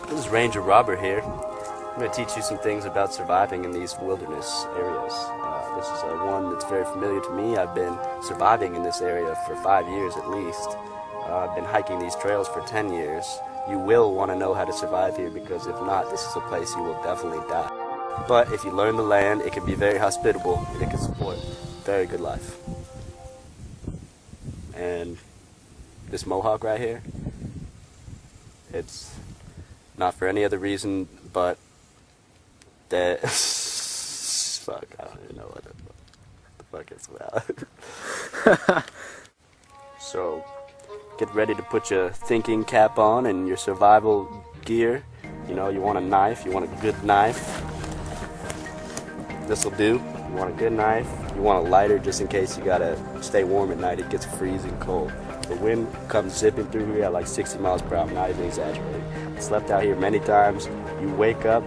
This is Ranger Robert here. I'm going to teach you some things about surviving in these wilderness areas. This is one that's very familiar to me. I've been surviving in this area for 5 years at least. I've been hiking these trails for 10 years. You will want to know how to survive here because if not, this is a place you will definitely die. But if you learn the land, it can be very hospitable and it can support a very good life. And this mohawk right here, it's not for any other reason but that fuck, I don't even know what the fuck it's about. So get ready to put your thinking cap on and your survival gear. You know, you want a knife, you want a good knife. This'll do. You want a good knife. You want a lighter just in case you gotta stay warm at night. It gets freezing cold. The wind comes zipping through here at like 60 miles per hour, not even exaggerating. I slept out here many times. You wake up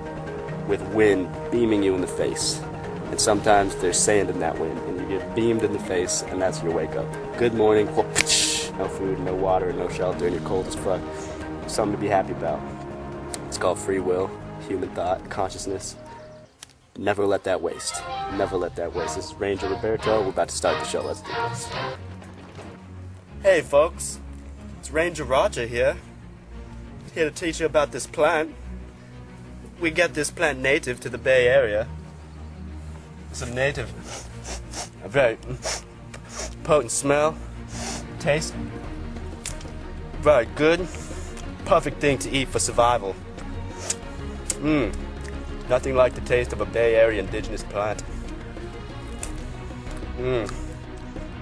with wind beaming you in the face. And sometimes there's sand in that wind, and you get beamed in the face, and that's your wake up. Good morning, no food, no water, no shelter, and you're cold as fuck. Something to be happy about. It's called free will, human thought, consciousness. Never let that waste. Never let that waste. This is Ranger Roberto. We're about to start the show. Let's do this. Hey folks, it's Ranger Roger here. Here to teach you about this plant. We get this plant native to the Bay Area. It's a very potent smell, taste, very good, perfect thing to eat for survival. Nothing like the taste of a Bay Area indigenous plant.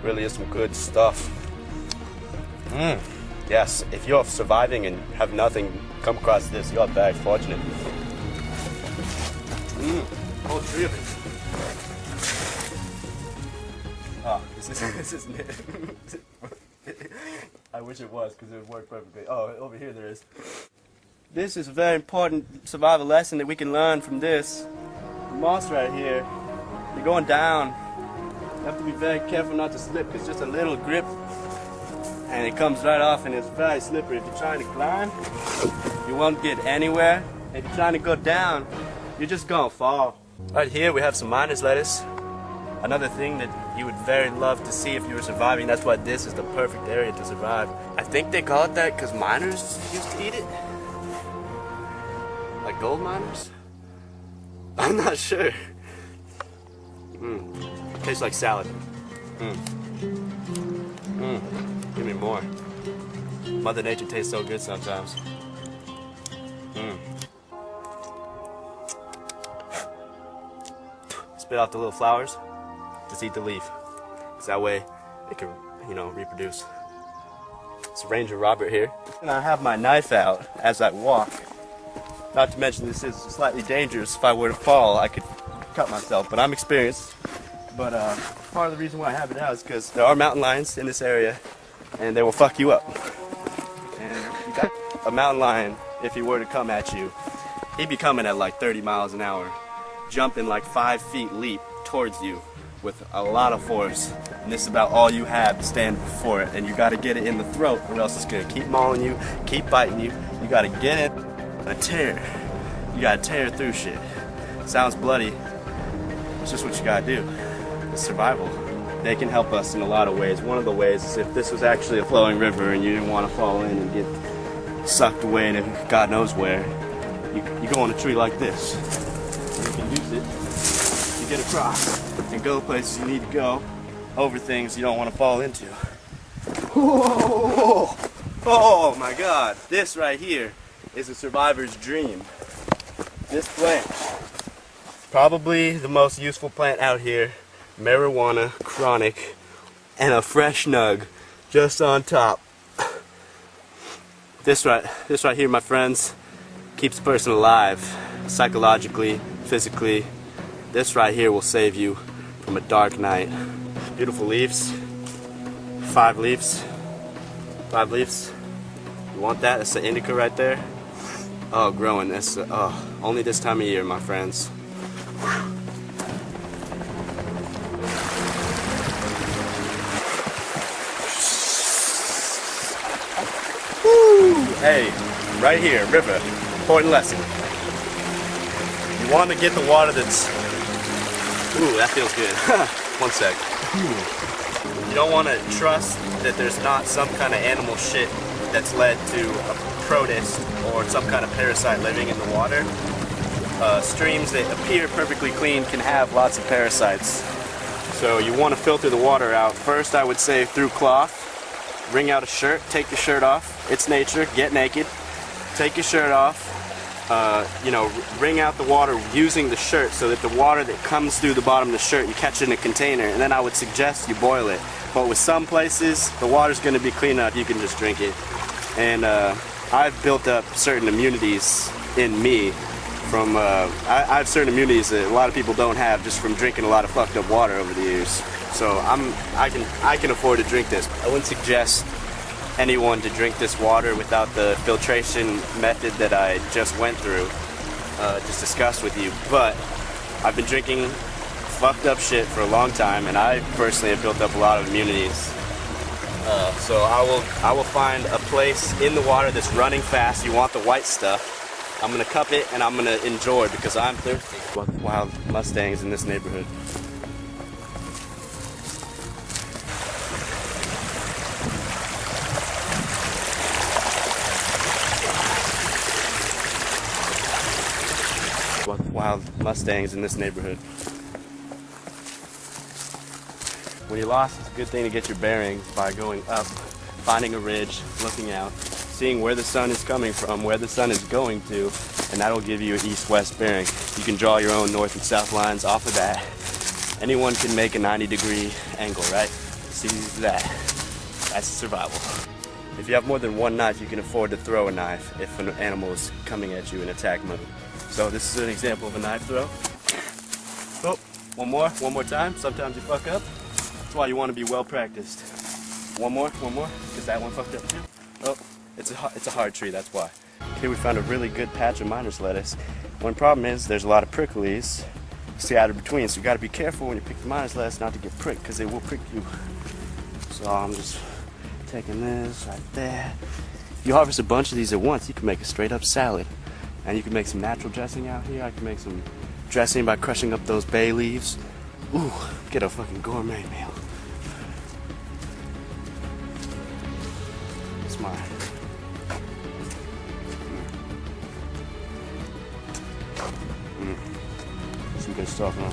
Really is some good stuff. Yes, if you're surviving and have nothing come across this, you're very fortunate. All three of it. Oh, this isn't it. I wish it was because it would work perfectly. Oh, over here there is. This is a very important survival lesson that we can learn from this. The moss right here, you're going down. You have to be very careful not to slip because just a little grip and it comes right off and it's very slippery. If you're trying to climb, you won't get anywhere. If you're trying to go down, you're just gonna fall. Right here we have some miner's lettuce. Another thing that you would very love to see if you were surviving. That's why this is the perfect area to survive. I think they call it that because miners used to eat it. Like gold miners? I'm not sure. Tastes like salad. Give me more. Mother Nature tastes so good sometimes. Spit out the little flowers. Just eat the leaf. Because that way it can, reproduce. It's Ranger Robert here. And I have my knife out as I walk. Not to mention this is slightly dangerous. If I were to fall, I could cut myself, but I'm experienced. But part of the reason why I have it out is because there are mountain lions in this area, and they will fuck you up. And you got a mountain lion, if he were to come at you, he'd be coming at like 30 miles an hour, jumping like 5 feet leap towards you with a lot of force. And this is about all you have to stand before it, and you got to get it in the throat, or else it's gonna keep mauling you, keep biting you. You got to get it. A tear. You gotta tear through shit. Sounds bloody. It's just what you gotta do. It's survival. They can help us in a lot of ways. One of the ways is if this was actually a flowing river and you didn't want to fall in and get sucked away to God knows where, you go on a tree like this. You can use it to get across and go places you need to go, over things you don't want to fall into. Oh my God! This right here is a survivor's dream. This plant, probably the most useful plant out here. Marijuana, chronic, and a fresh nug just on top. This right here, my friends, keeps a person alive, psychologically, physically. This right here will save you from a dark night. Beautiful leaves, 5 leaves, 5 leaves. You want that? That's the indica right there. Oh, growing. That's only this time of year, my friends. Woo! Hey, right here, river. important lesson. You want to get the water that's... Ooh, that feels good. One sec. You don't want to trust that there's not some kind of animal shit that's led to a protist or some kind of parasite living in the water. Streams that appear perfectly clean can have lots of parasites. So you want to filter the water out. First, I would say through cloth. Wring out a shirt, take your shirt off. It's nature, get naked. Take your shirt off. You know, wring out the water using the shirt so that the water that comes through the bottom of the shirt, you catch it in a container, and then I would suggest you boil it. But with some places, the water's going to be clean enough, you can just drink it. And I've built up certain immunities in me from, I have certain immunities that a lot of people don't have just from drinking a lot of fucked up water over the years. So I can afford to drink this. I wouldn't suggest anyone to drink this water without the filtration method that I just went through, just discussed with you. But I've been drinking fucked up shit for a long time, and I personally have built up a lot of immunities. So I will find a place in the water that's running fast. You want the white stuff. I'm gonna cup it and I'm gonna enjoy because I'm thirsty. Wild Mustangs in this neighborhood. Wild Mustangs in this neighborhood. When you're lost, it's a good thing to get your bearings by going up, finding a ridge, looking out, seeing where the sun is coming from, where the sun is going to, and that'll give you an east-west bearing. You can draw your own north and south lines off of that. Anyone can make a 90-degree angle, right? See that? That's survival. If you have more than one knife, you can afford to throw a knife if an animal is coming at you in attack mode. So this is an example of a knife throw. Oh, one more time. Sometimes you fuck up. That's why you want to be well practiced. One more, because that one fucked up too. Oh, it's a hard tree, that's why. Here we found a really good patch of miner's lettuce. One problem is there's a lot of pricklies scattered between, so you got to be careful when you pick the miner's lettuce not to get pricked, because they will prick you. So I'm just taking this right there. If you harvest a bunch of these at once, you can make a straight up salad. And you can make some natural dressing out here. I can make some dressing by crushing up those bay leaves. Ooh, get a fucking gourmet meal. Smart. Some good stuff, huh?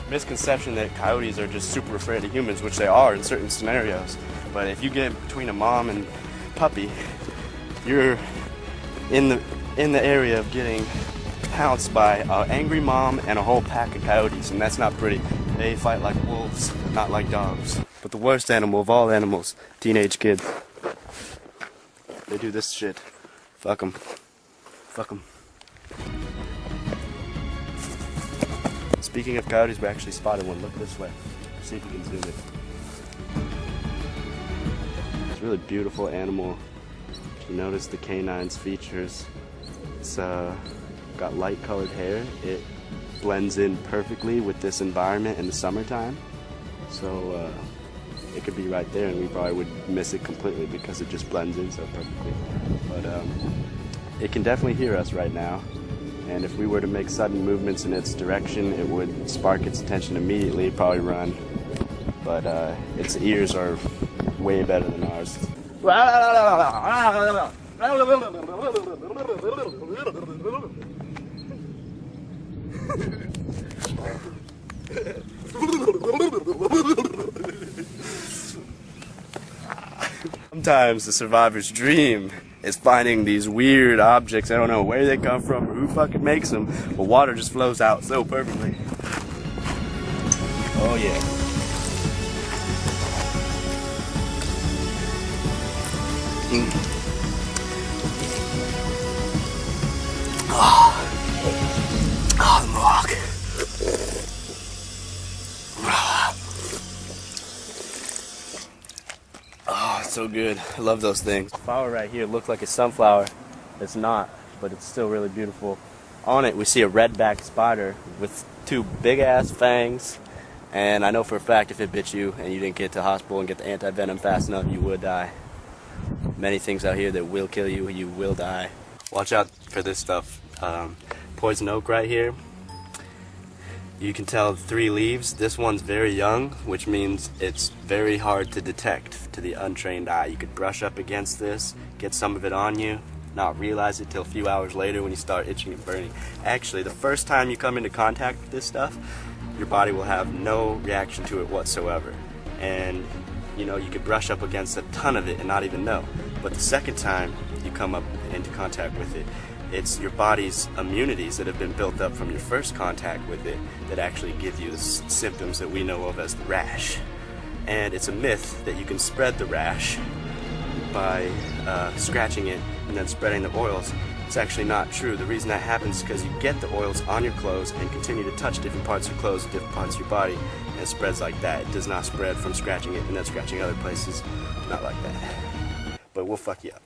Misconception that coyotes are just super afraid of humans, which they are in certain scenarios. But if you get between a mom and puppy, you're in the area of getting pounced by an angry mom and a whole pack of coyotes, and that's not pretty. They fight like wolves, not like dogs. But the worst animal of all animals, teenage kids. They do this shit. Fuck them. Fuck them. Speaking of coyotes, we actually spotted one. Look this way. See if you can zoom it. It's a really beautiful animal. If you notice the canine's features, it's got light colored hair. It blends in perfectly with this environment in the summertime. So it could be right there and we probably would miss it completely because it just blends in so perfectly. But it can definitely hear us right now. And if we were to make sudden movements in its direction, it would spark its attention immediately, probably run. But its ears are way better than ours. Sometimes the survivor's dream is finding these weird objects. I don't know where they come from or who fucking makes them, but water just flows out so perfectly. Oh yeah. Oh, the Mohawk. Oh, it's so good. I love those things. The flower right here looks like a sunflower. It's not, but it's still really beautiful. On it, we see a red-backed spider with two big-ass fangs. And I know for a fact if it bit you and you didn't get to the hospital and get the anti-venom fast enough, you would die. Many things out here that will kill you, you will die. Watch out for this stuff. Poison oak right here. You can tell 3 leaves. This one's very young, which means it's very hard to detect to the untrained eye. You could brush up against this, get some of it on you, not realize it till a few hours later when you start itching and burning. Actually, the first time you come into contact with this stuff, your body will have no reaction to it whatsoever. And you know, you could brush up against a ton of it and not even know. But the second time you come up into contact with it, it's your body's immunities that have been built up from your first contact with it that actually give you the symptoms that we know of as the rash. And it's a myth that you can spread the rash by scratching it and then spreading the oils. It's actually not true. The reason that happens is because you get the oils on your clothes and continue to touch different parts of your clothes, different parts of your body, and it spreads like that. It does not spread from scratching it and then scratching other places. Not like that. But we'll fuck you up.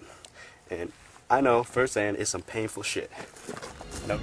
And I know firsthand it's some painful shit. Nope.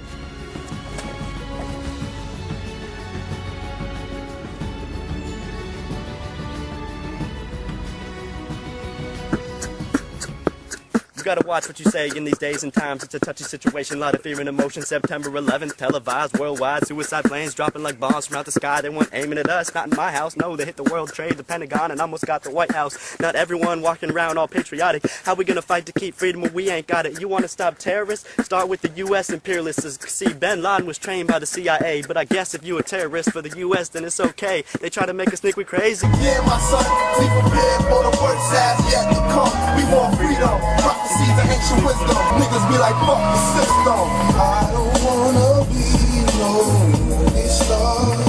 You gotta watch what you say in these days and times. It's a touchy situation, a lot of fear and emotion. September 11th, televised worldwide. Suicide planes dropping like bombs from out the sky. They weren't aiming at us, not in my house. No, they hit the World Trade, the Pentagon, and almost got the White House. Not everyone walking around all patriotic. How we gonna fight to keep freedom when we ain't got it? You wanna stop terrorists? Start with the U.S. imperialists. See, Bin Laden was trained by the CIA. But I guess if you a terrorist for the U.S., then it's okay. They try to make us think we crazy. Yeah, my son, be prepared for the worst as yet to come. We want freedom. Prophecies of ancient wisdom. Niggas be like, fuck the system. I don't wanna be no star.